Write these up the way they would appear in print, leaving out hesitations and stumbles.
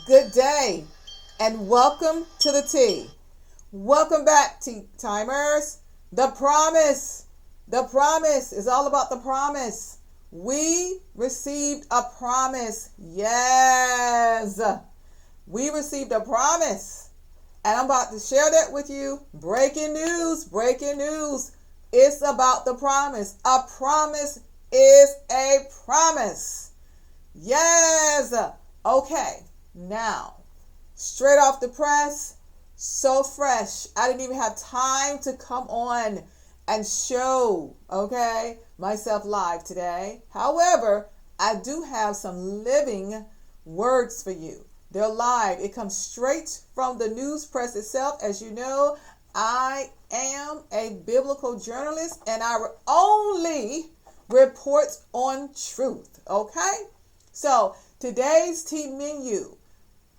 Good day, and welcome to the Tea. Welcome back, Tea Timers. The promise. The promise is all about the promise. We received a promise. Yes. We received a promise. And I'm about to share that with you. Breaking news. Breaking news. It's about the promise. A promise is a promise. Yes. Okay. Now, straight off the press, so fresh. I didn't even have time to come on and show, myself live today. However, I do have some living words for you. They're live. It comes straight from the news press itself. As you know, I am a biblical journalist and I only report on truth. Okay? So, today's tea menu.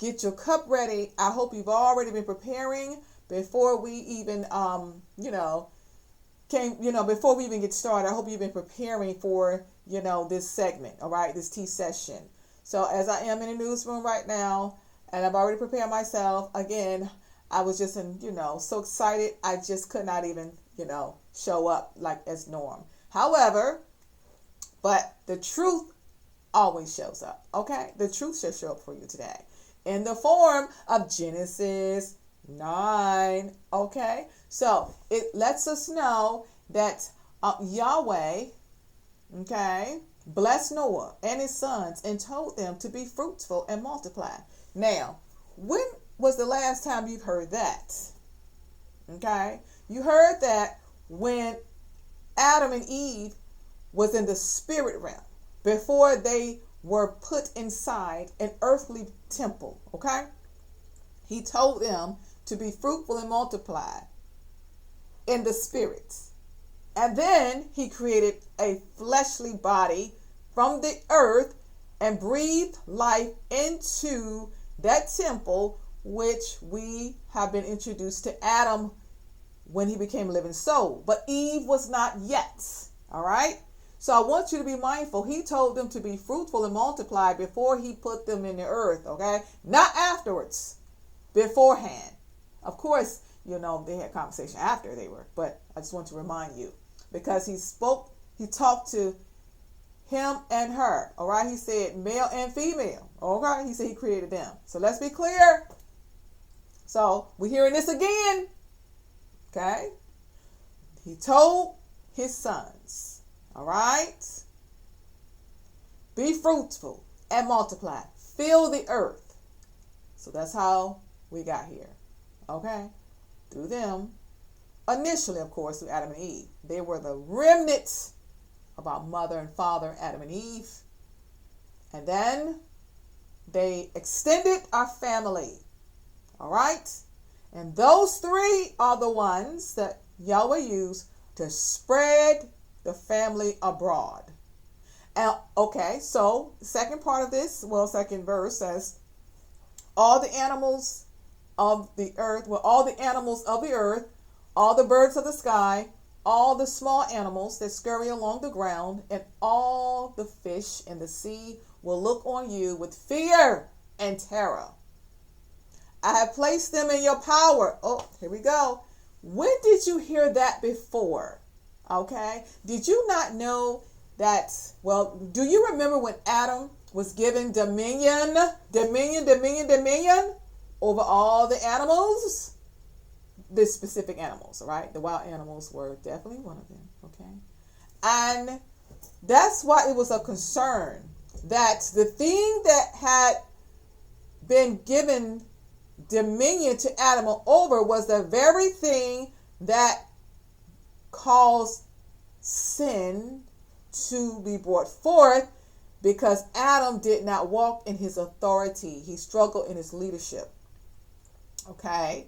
Get your cup ready. I hope you've already been preparing before we even, before we even get started. I hope you've been preparing for, this segment, all right, this tea session. So as I am in the newsroom right now, and I've already prepared myself, again, I was just so excited. I just could not even, show up like as norm. However, but the truth always shows up, okay? The truth shall show up for you today in the form of Genesis 9, okay? So it lets us know that Yahweh, blessed Noah and his sons and told them to be fruitful and multiply. Now, when was the last time you've heard that? Okay? You heard that when Adam and Eve was in the spirit realm before they were put inside an earthly temple, okay? He told them to be fruitful and multiply in the spirit. And then he created a fleshly body from the earth and breathed life into that temple, which we have been introduced to Adam when he became a living soul. But Eve was not yet, all right? So I want you to be mindful. He told them to be fruitful and multiply before he put them in the earth, okay? Not afterwards, beforehand. Of course, they had conversation after they were, but I just want to remind you because he talked to him and her, all right? He said male and female, okay? He said he created them. So let's be clear. So we're hearing this again, okay? He told his sons, all right? Be fruitful and multiply. Fill the earth. So that's how we got here. Okay? Through them. Initially, of course, through Adam and Eve. They were the remnants of our mother and father, Adam and Eve. And then they extended our family. All right? And those three are the ones that Yahweh used to spread the family abroad. And so second part of this, second verse says, all the animals of the earth, all the animals of the earth, all the birds of the sky, all the small animals that scurry along the ground, and all the fish in the sea will look on you with fear and terror. I have placed them in your power. Oh, here we go. When did you hear that before? Okay. Did you not know that? Well, do you remember when Adam was given dominion over all the animals? The specific animals, right? The wild animals were definitely one of them. Okay. And that's why it was a concern that the thing that had been given dominion to Adam over was the very thing that caused sin to be brought forth because Adam did not walk in his authority. He struggled in his leadership. Okay?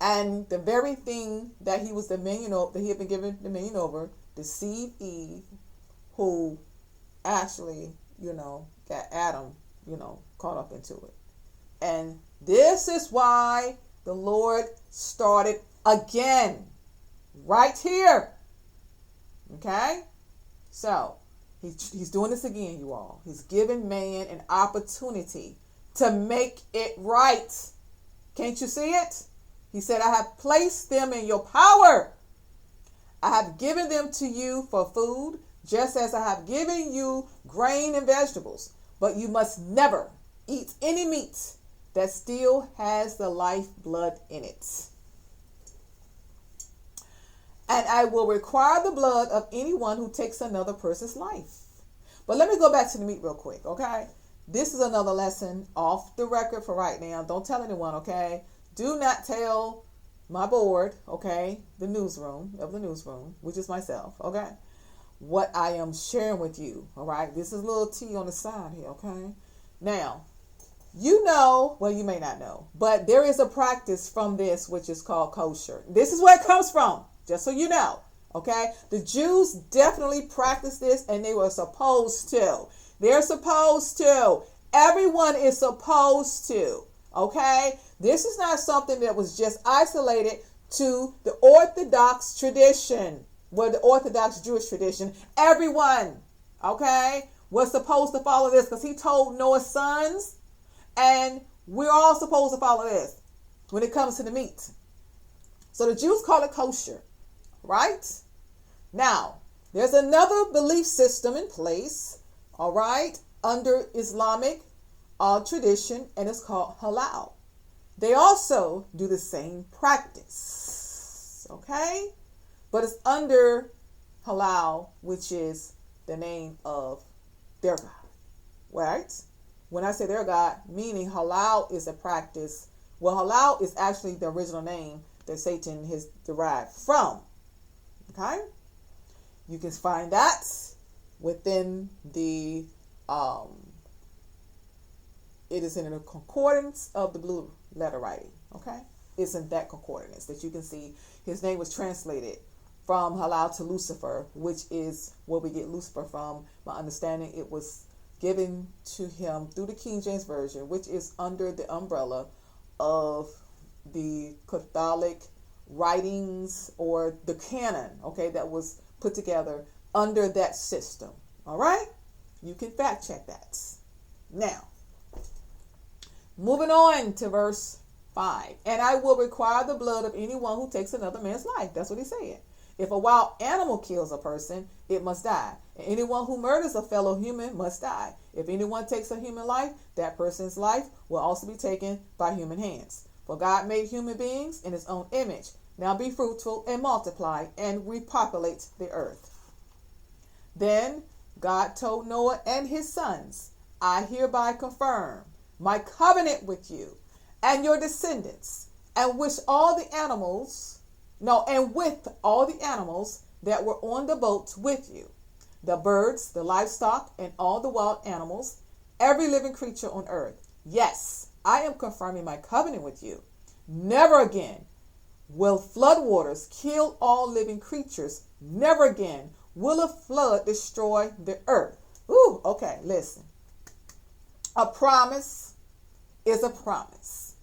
And the very thing that he was dominion over, that he had been given dominion over, deceived Eve, who actually, got Adam, caught up into it. And this is why the Lord started again. Right here. Okay? So, he's doing this again, you all. He's giving man an opportunity to make it right. Can't you see it? He said, I have placed them in your power. I have given them to you for food, just as I have given you grain and vegetables. But you must never eat any meat that still has the lifeblood in it. And I will require the blood of anyone who takes another person's life. But let me go back to the meat real quick, okay? This is another lesson off the record for right now. Don't tell anyone, okay? Do not tell my board, okay, the newsroom, which is myself, okay, what I am sharing with you, all right? This is a little T on the side here, okay? Now, you know, well, you may not know, but there is a practice from this which is called kosher. This is where it comes from, just so you know, okay? The Jews definitely practiced this, and they were supposed to. They're supposed to. Everyone is supposed to, okay? This is not something that was just isolated to the Orthodox tradition, well, the Orthodox Jewish tradition. Everyone, okay, was supposed to follow this because he told Noah's sons, and we're all supposed to follow this when it comes to the meat. So the Jews call it kosher, right? Now, there's another belief system in place, all right, under Islamic tradition, and it's called halal. They also do the same practice, okay? But it's under halal, which is the name of their God, right? When I say their God, meaning halal is a practice. Well, halal is actually the original name that Satan has derived from, okay? You can find that within the, it is in the concordance of the blue letter writing, okay? It's in that concordance that you can see his name was translated from halal to Lucifer, which is where we get Lucifer from. My understanding, it was given to him through the King James Version, which is under the umbrella of the Catholic writings or the canon, okay, that was put together under that system. All right? You can fact check that. Now, moving on to verse 5. And I will require the blood of anyone who takes another man's life. That's what he said. If a wild animal kills a person, it must die. And anyone who murders a fellow human must die. If anyone takes a human life, that person's life will also be taken by human hands. For God made human beings in his own image. Now be fruitful and multiply and repopulate the earth. Then God told Noah and his sons, I hereby confirm my covenant with you and your descendants, and with all the animals that were on the boats with you, the birds, the livestock, and all the wild animals, every living creature on earth. Yes, I am confirming my covenant with you. Never again will flood waters kill all living creatures. Never again will a flood destroy the earth. Ooh, okay, listen. A promise is a promise.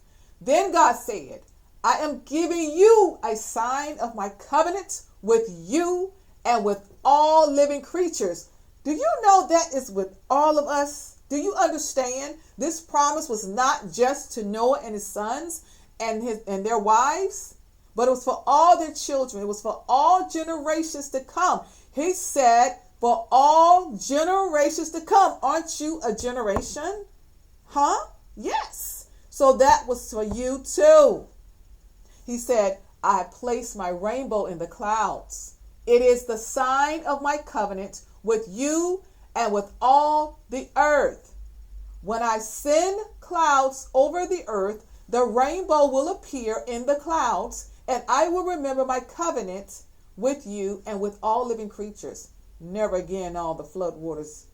Then God said, I am giving you a sign of my covenant with you and with all living creatures. Do you know that is with all of us? Do you understand? This promise was not just to Noah and his sons and their wives, but it was for all their children. It was for all generations to come. He said, for all generations to come. Aren't you a generation? Huh? Yes. So that was for you too. He said, I place my rainbow in the clouds. It is the sign of my covenant with you and with all the earth. When I send clouds over the earth, the rainbow will appear in the clouds, and I will remember my covenant with you and with all living creatures. Never again all the flood waters.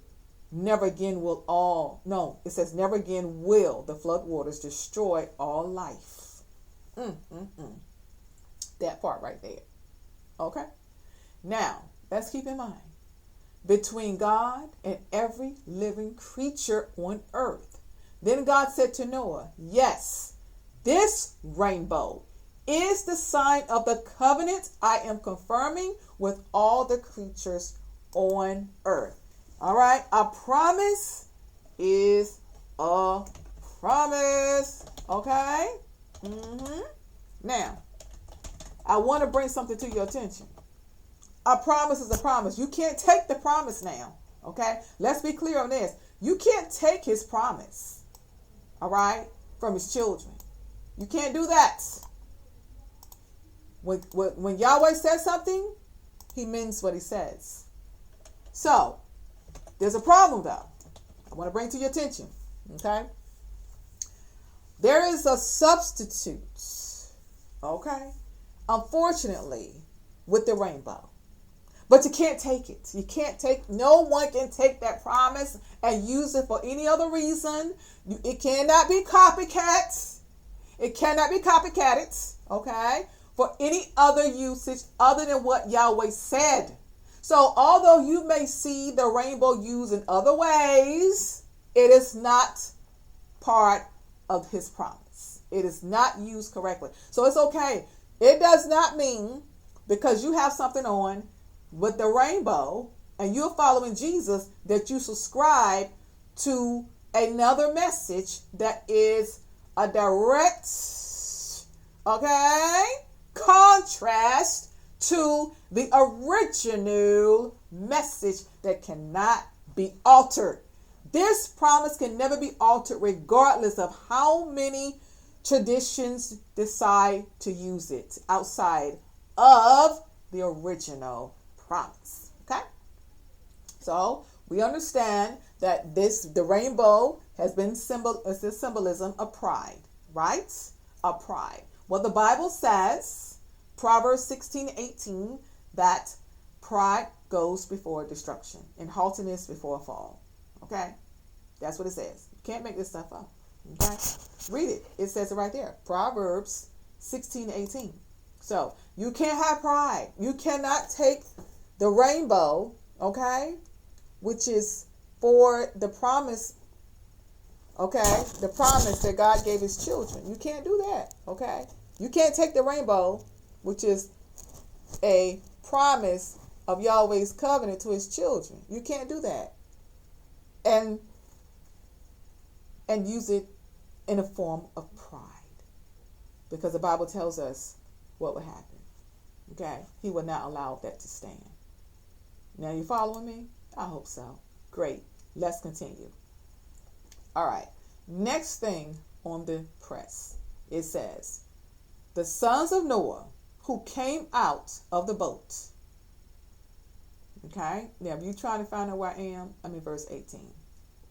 Never again will never again will the flood waters destroy all life. That part right there. Okay. Now, let's keep in mind, between God and every living creature on earth. Then God said to Noah, yes, this rainbow is the sign of the covenant I am confirming with all the creatures on earth. All right. A promise is a promise. Okay? Now, I want to bring something to your attention. A promise is a promise. You can't take the promise now. Okay? Let's be clear on this. You can't take his promise. All right? From his children. You can't do that. When Yahweh says something, he means what he says. So, there's a problem though. I want to bring to your attention. Okay? There is a substitute. Okay? Unfortunately, with the rainbow. But you can't take it. No one can take that promise and use it for any other reason. It cannot be copycat. It cannot be copycatted, okay, for any other usage other than what Yahweh said. So although you may see the rainbow used in other ways, it is not part of his promise. It is not used correctly. So it's okay. It does not mean because you have something on with the rainbow and you're following Jesus that you subscribe to another message that is a direct, okay, contrast to the original message that cannot be altered. This promise can never be altered regardless of how many traditions decide to use it outside of the original promise. Okay? So we understand that the rainbow has been symbolism of pride, right? Of pride. Well, the Bible says, Proverbs 16:18, that pride goes before destruction and haughtiness before a fall. Okay? That's what it says. You can't make this stuff up. Okay? Read it. It says it right there. Proverbs 16:18. So you can't have pride. You cannot take the rainbow, okay, which is for the promise, okay, the promise that God gave his children. You can't do that, okay? You can't take the rainbow, which is a promise of Yahweh's covenant to his children. You can't do that. And use it in a form of pride. Because the Bible tells us what would happen. Okay? He will not allow that to stand. Now you following me? I hope so. Great. Let's continue. All right. Next thing on the press. It says, the sons of Noah who came out of the boat. Okay? Now, if you're trying to find out where I am, I'm in verse 18.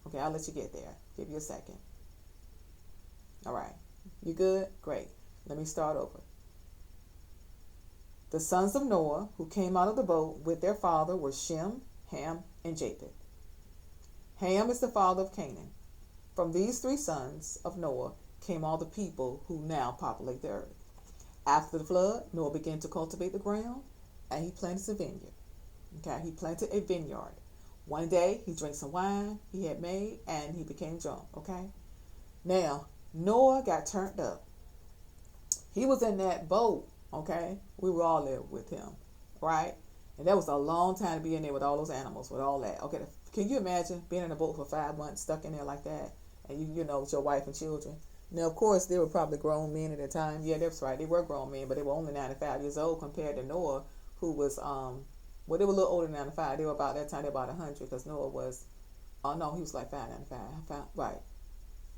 Okay, I'll let you get there. Give you a second. All right. You good? Great. Let me start over. The sons of Noah who came out of the boat with their father were Shem, Ham, and Japheth. Ham is the father of Canaan. From these three sons of Noah came all the people who now populate the earth. After the flood, Noah began to cultivate the ground, and he planted a vineyard. Okay, he planted a vineyard. One day, he drank some wine he had made, and he became drunk. Okay, now Noah got turned up. He was in that boat. Okay, we were all there with him, right? And that was a long time to be in there with all those animals, with all that. Okay, can you imagine being in a boat for 5 months, stuck in there like that, and you know, with your wife and children? Now, of course, they were probably grown men at the time. Yeah, that's right. They were grown men, but they were only 95 years old compared to Noah, who was, well, they were a little older than 95. They were about that time, they were about 100, because Noah was, oh no, he was like 595, right.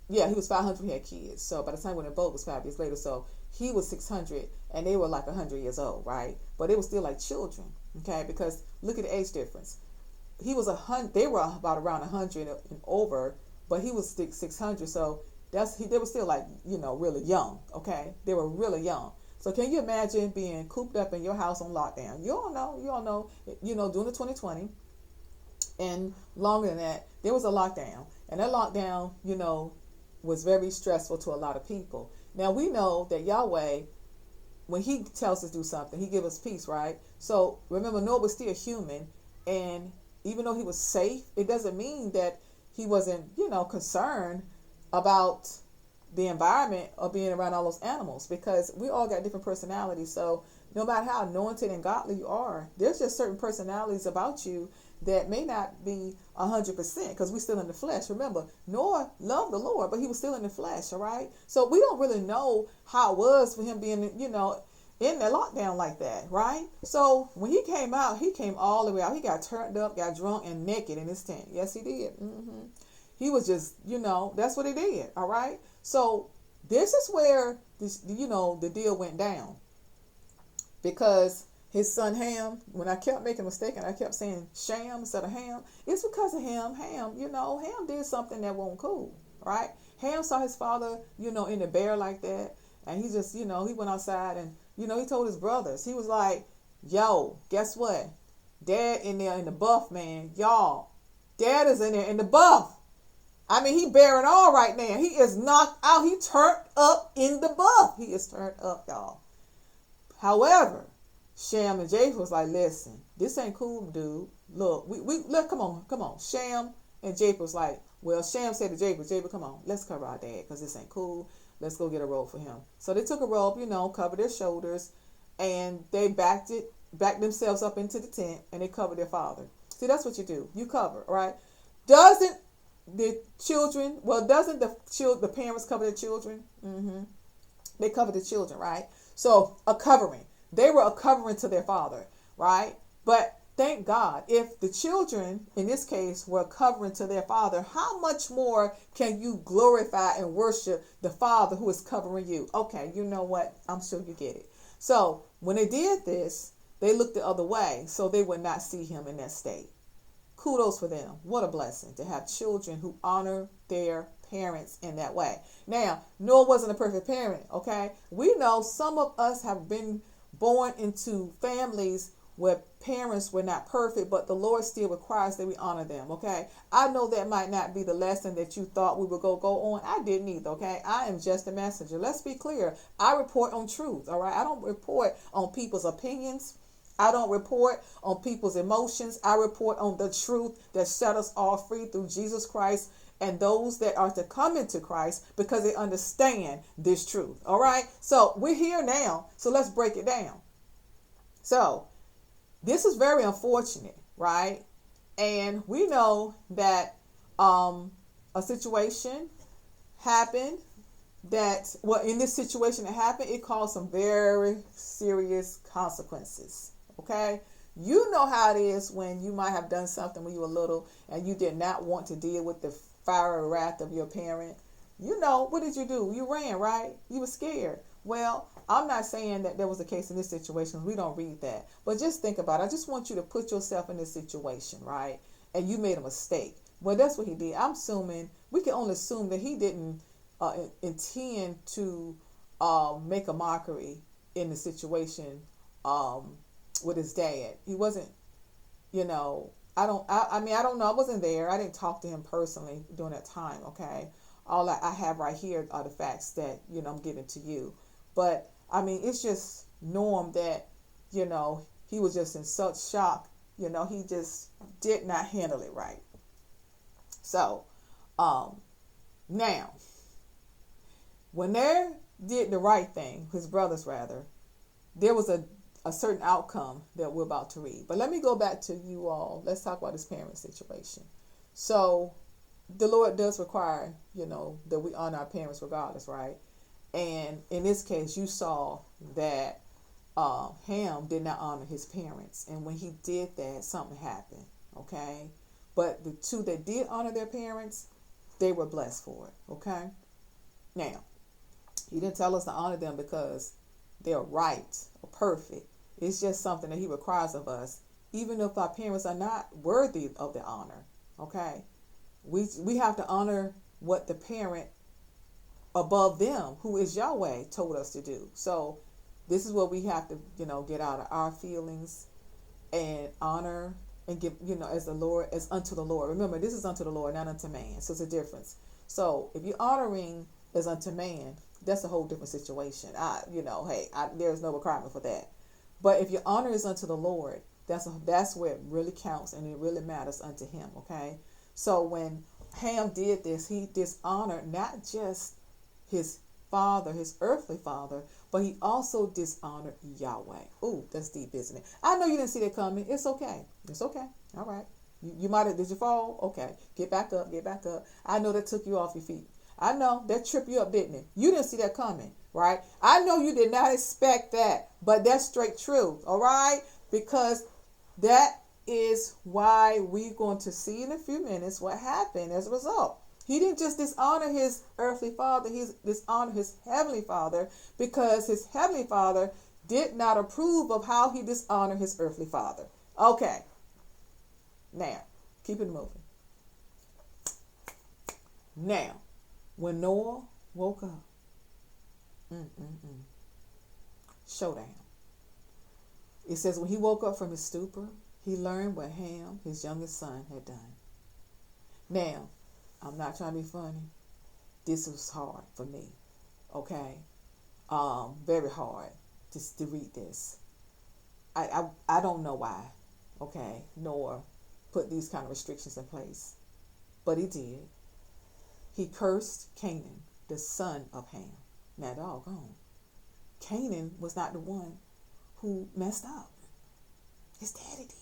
Yeah, he was 500, he had kids. So by the time when the boat was 5 years later, so he was 600, and they were like 100 years old, right? But they were still like children, okay? Because look at the age difference. He was 100, they were about around 100 and over, but he was 600, so they were still like, you know, really young, okay? They were really young. So can you imagine being cooped up in your house on lockdown? You all know, during the 2020 and longer than that, there was a lockdown. And that lockdown, you know, was very stressful to a lot of people. Now we know that Yahweh, when he tells us to do something, he gives us peace, right? So remember, Noah was still human, and even though he was safe, it doesn't mean that he wasn't, you know, concerned about the environment or being around all those animals, because we all got different personalities. So no matter how anointed and godly you are, there's just certain personalities about you that may not be 100% because we're still in the flesh. Remember, Noah loved the Lord, but he was still in the flesh, all right? So we don't really know how it was for him being, in the lockdown like that, right? So when he came out, he came all the way out. He got turned up, got drunk, and naked in his tent. Yes, he did. He was just, that's what he did, all right? So this is where, the deal went down. Because his son Ham, when I kept making a mistake and I kept saying Sham instead of Ham, it's because of him. Ham did something that wasn't cool, right? Ham saw his father, in the bear like that. And he just, he went outside and, he told his brothers. He was like, yo, guess what? Dad in there in the buff, man. Y'all, Dad is in there in the buff. I mean, he bearing all right now. He is knocked out. He turned up in the buff. He is turned up, y'all. However, Shem and Japheth was like, listen, this ain't cool, dude. Look, come on. Shem and Japheth was like, well, Shem said to Japheth, come on, let's cover our dad because this ain't cool. Let's go get a robe for him. So they took a robe, covered their shoulders, and they backed themselves up into the tent, and they covered their father. See, that's what you do. You cover, right? Doesn't the parents cover their children? They cover the children, right? So a covering. They were a covering to their father, right? But thank God, if the children, in this case, were a covering to their father, how much more can you glorify and worship the Father who is covering you? Okay, you know what? I'm sure you get it. So when they did this, they looked the other way so they would not see him in that state. Kudos for them. What a blessing to have children who honor their parents in that way. Now, Noah wasn't a perfect parent, okay? We know some of us have been born into families where parents were not perfect, but the Lord still requires that we honor them, okay? I know that might not be the lesson that you thought we would go on. I didn't either, okay? I am just a messenger. Let's be clear. I report on truth, all right? I don't report on people's opinions. I don't report on people's emotions. I report on the truth that set us all free through Jesus Christ and those that are to come into Christ because they understand this truth. All right. So we're here now. So let's break it down. So this is very unfortunate, right? And we know that a situation happened in this situation that happened, it caused some very serious consequences. Okay. You know how it is when you might have done something when you were little and you did not want to deal with the fiery wrath of your parent. What did you do? You ran, right? You were scared. Well, I'm not saying that there was a case in this situation. We don't read that. But just think about it. I just want you to put yourself in this situation, right? And you made a mistake. Well, that's what he did. We can only assume that he didn't intend to make a mockery in the situation with his dad. He wasn't, I don't know. I wasn't there. I didn't talk to him personally during that time. Okay. All I have right here are the facts that, I'm giving to you. But it's just norm that, he was just in such shock. He just did not handle it right. So, now, when they did the right thing, his brothers rather, there was a certain outcome that we're about to read. But let me go back to you all. Let's talk about this parent situation. So the Lord does require, that we honor our parents regardless, right? And in this case, you saw that Ham did not honor his parents. And when he did that, something happened, okay? But the two that did honor their parents, they were blessed for it, okay? Now, he didn't tell us to honor them because they're right or perfect. It's just something that he requires of us, even if our parents are not worthy of the honor. Okay, we have to honor what the parent above them, who is Yahweh, told us to do. So this is what we have to, get out of our feelings and honor and give, as unto the Lord. Remember, this is unto the Lord, not unto man. So it's a difference. So if you're honoring as unto man, that's a whole different situation. There's no requirement for that. But if your honor is unto the Lord, that's where it really counts and it really matters unto him, okay? So when Ham did this, he dishonored not just his father, his earthly father, but he also dishonored Yahweh. Ooh, that's deep, isn't it? I know you didn't see that coming. It's okay. It's okay. All right. You might have, did you fall? Okay, get back up, get back up. I know that took you off your feet. I know that tripped you up, didn't it? You didn't see that coming, right? I know you did not expect that, but that's straight truth, all right? Because that is why we're going to see in a few minutes what happened as a result. He didn't just dishonor his earthly father, he dishonored his heavenly father, because his heavenly father did not approve of how he dishonored his earthly father. Okay, now, keep it moving. Now, when Noah woke up, showdown. It says when he woke up from his stupor, he learned what Ham, his youngest son, had done. Now, I'm not trying to be funny. This was hard for me, okay? Very hard just to read this. I don't know why, okay, Noah put these kind of restrictions in place, but he did. He cursed Canaan, the son of Ham. Now, doggone, Canaan was not the one who messed up. His daddy did.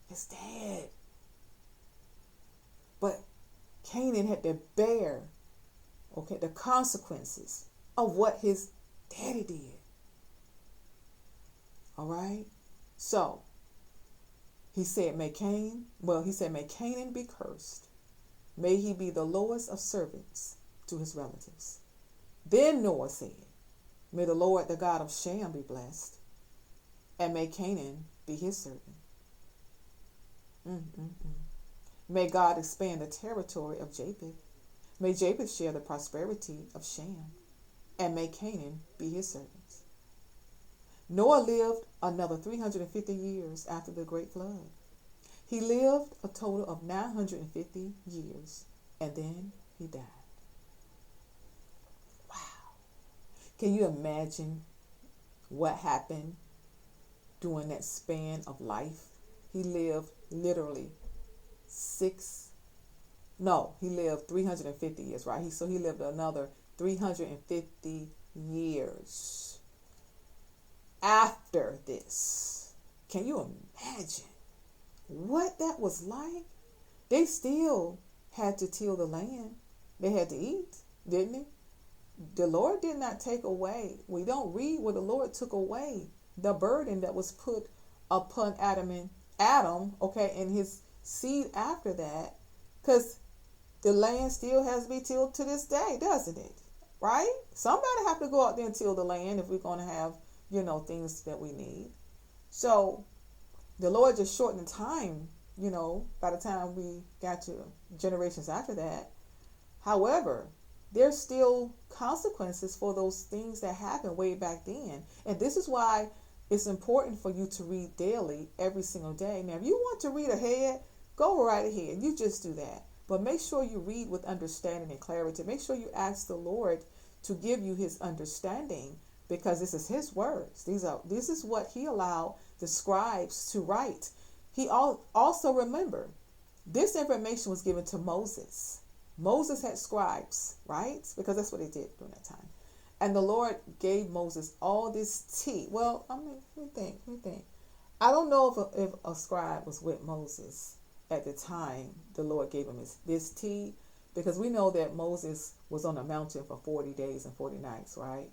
His dad. But Canaan had to bear, okay, the consequences of what his daddy did. All right? So, he said, may Canaan be cursed. May he be the lowest of servants to his relatives. Then Noah said, may the Lord, the God of Shem, be blessed, and may Canaan be his servant. May God expand the territory of Japheth. May Japheth share the prosperity of Shem, and may Canaan be his servants. Noah lived another 350 years after the great flood. He lived a total of 950 years, and then he died. Wow. Can you imagine what happened during that span of life? He lived literally he lived 350 years, right? He lived another 350 years after this. Can you imagine what that was like? They still had to till the land. They had to eat, didn't they? The Lord did not take away. We don't read where the Lord took away the burden that was put upon Adam, okay, and his seed after that, because the land still has to be tilled to this day, doesn't it? Right? Somebody have to go out there and till the land if we're going to have, things that we need. So the Lord just shortened the time, by the time we got to generations after that. However, there's still consequences for those things that happened way back then. And this is why it's important for you to read daily, every single day. Now, if you want to read ahead, go right ahead. You just do that. But make sure you read with understanding and clarity. Make sure you ask the Lord to give you his understanding, because this is his words. This is what he allowed the scribes to write. He also, remember, this information was given to Moses. Moses had scribes, right? Because that's what they did during that time. And the Lord gave Moses all this tea. Well, let me think. I don't know if a scribe was with Moses at the time the Lord gave him this tea, because we know that Moses was on a mountain for 40 days and 40 nights, right?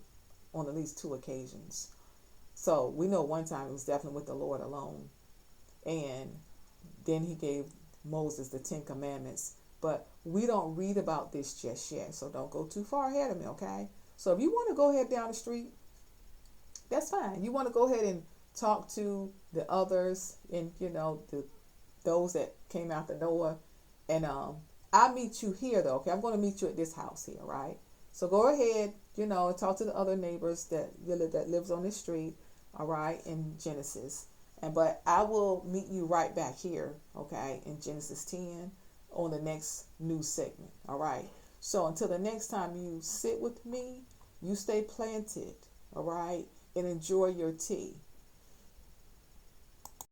On at least 2 occasions. So we know one time it was definitely with the Lord alone. And then he gave Moses the 10 commandments. But we don't read about this just yet, so don't go too far ahead of me, okay? So if you want to go ahead down the street, that's fine. You want to go ahead and talk to the others and, those that came after Noah. And I'll meet you here, though, okay? I'm going to meet you at this house here, right? So go ahead, and talk to the other neighbors that lives on this street, all right, in Genesis. But I will meet you right back here, okay, in Genesis 10 on the next news segment, all right? So until the next time you sit with me, you stay planted, all right, and enjoy your tea.